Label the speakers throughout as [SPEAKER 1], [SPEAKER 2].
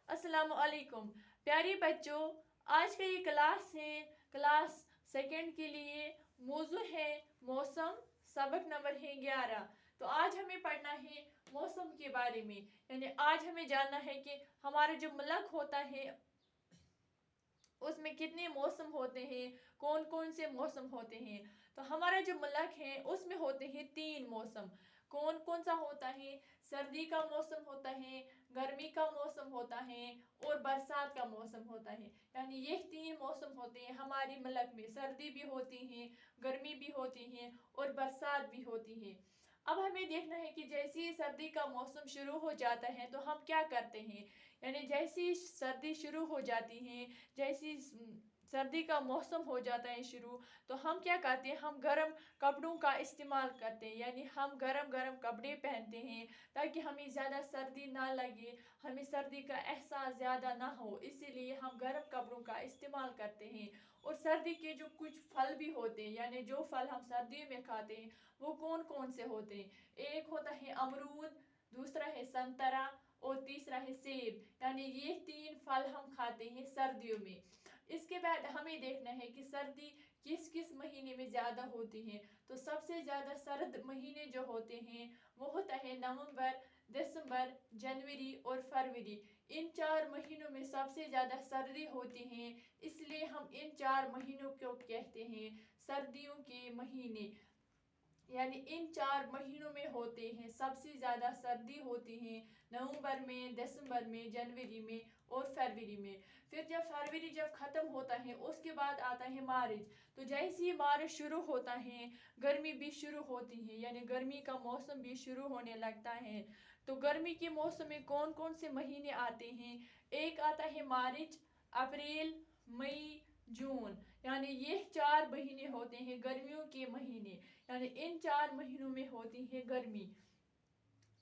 [SPEAKER 1] अस्सलाम वालेकुम प्यारे बच्चों। आज का ये क्लास है क्लास सेकंड के लिए। मौजू है मौसम, सबक नंबर है 11। तो आज हमें पढ़ना है मौसम के बारे में, यानी आज हमें जानना है कि हमारा जो मुल्क होता है उसमें कितने मौसम होते हैं, कौन कौन से मौसम होते हैं। तो हमारा जो मुल्क है उसमें होते हैं 3 मौसम। कौन कौन सा होता है? सर्दी का मौसम होता है, गर्मी का मौसम होता है और बरसात का मौसम होता है। यानी ये 3 मौसम होते हैं हमारे मुल्क में। सर्दी भी होती है, गर्मी भी होती है और बरसात भी होती है। अब हमें देखना है कि जैसे ही सर्दी का मौसम शुरू हो जाता है तो हम क्या करते हैं। यानी जैसी सर्दी शुरू हो जाती है, जैसी सर्दी का मौसम हो जाता है शुरू, तो हम क्या करते हैं, हम गर्म कपड़ों का इस्तेमाल करते हैं। यानी हम गरम गरम कपड़े पहनते हैं ताकि हमें ज़्यादा सर्दी ना लगे, हमें सर्दी का एहसास ज़्यादा ना हो, इसीलिए हम गर्म कपड़ों का इस्तेमाल करते हैं। और सर्दी के जो कुछ फल भी होते हैं, यानी जो फल हम सर्दियों में खाते हैं वो कौन कौन से होते हैं। एक होता है अमरूद, दूसरा है संतरा और तीसरा है सेब। यानी ये 3 फल हम खाते हैं सर्दियों में। इसके बाद हमें देखना है कि सर्दी किस किस महीने में ज़्यादा होती है। तो सबसे ज़्यादा सर्द महीने जो होते हैं वो होता है नवंबर, दिसंबर, जनवरी और फरवरी। इन 4 महीनों में सबसे ज़्यादा सर्दी होती है, इसलिए हम इन 4 महीनों को कहते हैं सर्दियों के महीने। यानी इन 4 महीनों में होते हैं सबसे ज़्यादा सर्दी होती है नवंबर में, दिसंबर में, जनवरी में और फरवरी में। फिर जब फरवरी ख़त्म होता है उसके बाद आता है मार्च। तो जैसे ही मार्च शुरू होता है गर्मी भी शुरू होती है, यानी गर्मी का मौसम भी शुरू होने लगता है। तो गर्मी के मौसम में कौन कौन से महीने आते हैं? एक आता है मार्च, अप्रैल, मई, जून। यानी ये 4 महीने होते हैं गर्मियों के महीने। यानी इन 4 महीनों में होती है गर्मी।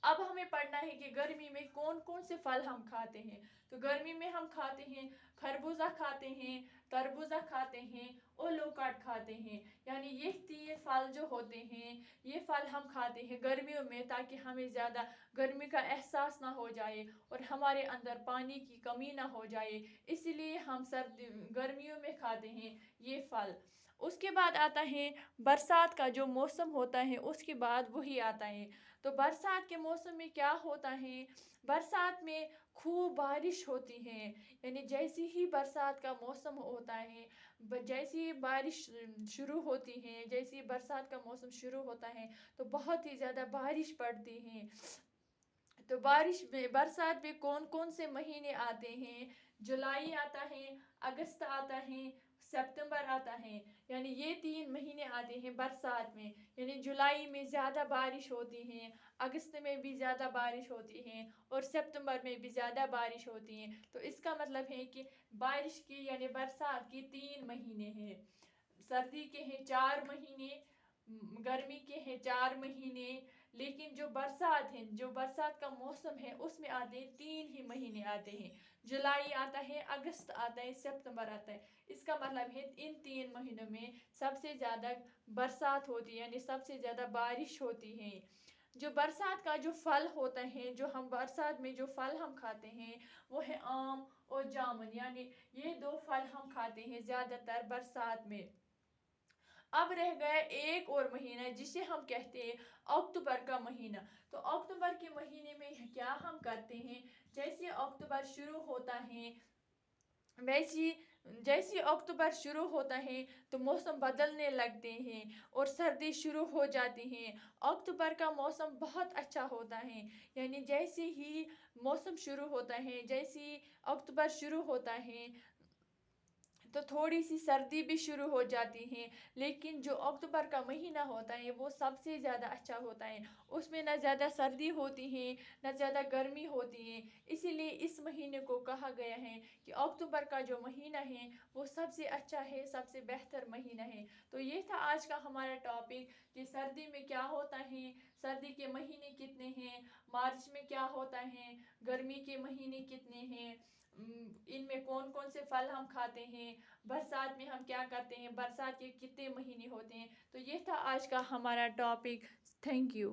[SPEAKER 1] अब हमें पढ़ना है कि गर्मी में कौन कौन से फल हम खाते हैं। तो गर्मी में हम खाते हैं खरबूजा खाते हैं, तरबूजा खाते हैं और लोकाट खाते हैं। यानी ये 3 फल जो होते हैं ये फल हम खाते हैं गर्मियों में ताकि हमें ज़्यादा गर्मी का एहसास ना हो जाए और हमारे अंदर पानी की कमी ना हो जाए, इसीलिए हम गर्मियों में खाते हैं ये फल। उसके बाद आता है बरसात का जो मौसम होता है, उसके बाद वही आता है। तो बरसात के मौसम में क्या होता है, बरसात में खूब बारिश होती है। यानी जैसे ही बरसात का मौसम होता है, जैसे ही बारिश शुरू होती है, जैसे ही बरसात का मौसम शुरू होता है तो बहुत ही ज़्यादा बारिश पड़ती है। तो बारिश में बरसात में कौन कौन से महीने आते हैं? जुलाई आता है, अगस्त आता है, सितंबर आता है। यानी ये 3 महीने आते हैं बरसात में। यानी जुलाई में ज़्यादा बारिश होती है, अगस्त में भी ज़्यादा बारिश होती है और सितंबर में भी ज़्यादा बारिश होती है। तो इसका मतलब है कि बारिश की यानी बरसात की 3 महीने हैं। सर्दी के हैं 4 महीने, गर्मी के हैं 4 महीने, लेकिन जो बरसात है, जो बरसात का मौसम है उसमें आते हैं 3 ही महीने आते हैं। जुलाई आता है, अगस्त आता है, सितंबर आता है। इसका मतलब है इन 3 महीनों में सबसे ज़्यादा बरसात होती है, यानी सबसे ज़्यादा बारिश होती है। जो बरसात का जो फल होता है, जो हम बरसात में जो फल हम खाते हैं वो है आम और जामुन। यानी ये 2 फल हम खाते हैं ज़्यादातर बरसात में। अब रह गया एक और महीना जिसे हम कहते हैं अक्टूबर का महीना। तो अक्टूबर के महीने में क्या हम करते हैं, जैसे अक्टूबर शुरू होता है वैसी जैसे अक्टूबर शुरू होता है तो मौसम बदलने लगते हैं और सर्दी शुरू हो जाती है। अक्टूबर का मौसम बहुत अच्छा होता है। यानी जैसे ही मौसम शुरू होता है, जैसे ही अक्टूबर शुरू होता है तो थोड़ी सी सर्दी भी शुरू हो जाती है। लेकिन जो अक्टूबर का महीना होता है वो सबसे ज़्यादा अच्छा होता है। उसमें ना ज़्यादा सर्दी होती है ना ज़्यादा गर्मी होती है, इसीलिए इस महीने को कहा गया है कि अक्टूबर का जो महीना है वो सबसे अच्छा है, सबसे बेहतर महीना है। तो ये था आज का हमारा टॉपिक कि सर्दी में क्या होता है, सर्दी के महीने कितने हैं, मार्च में क्या होता है, गर्मी के महीने कितने हैं, इनमें कौन कौन से फल हम खाते हैं, बरसात में हम क्या करते हैं, बरसात के कितने महीने होते हैं। तो ये था आज का हमारा टॉपिक। Thank you.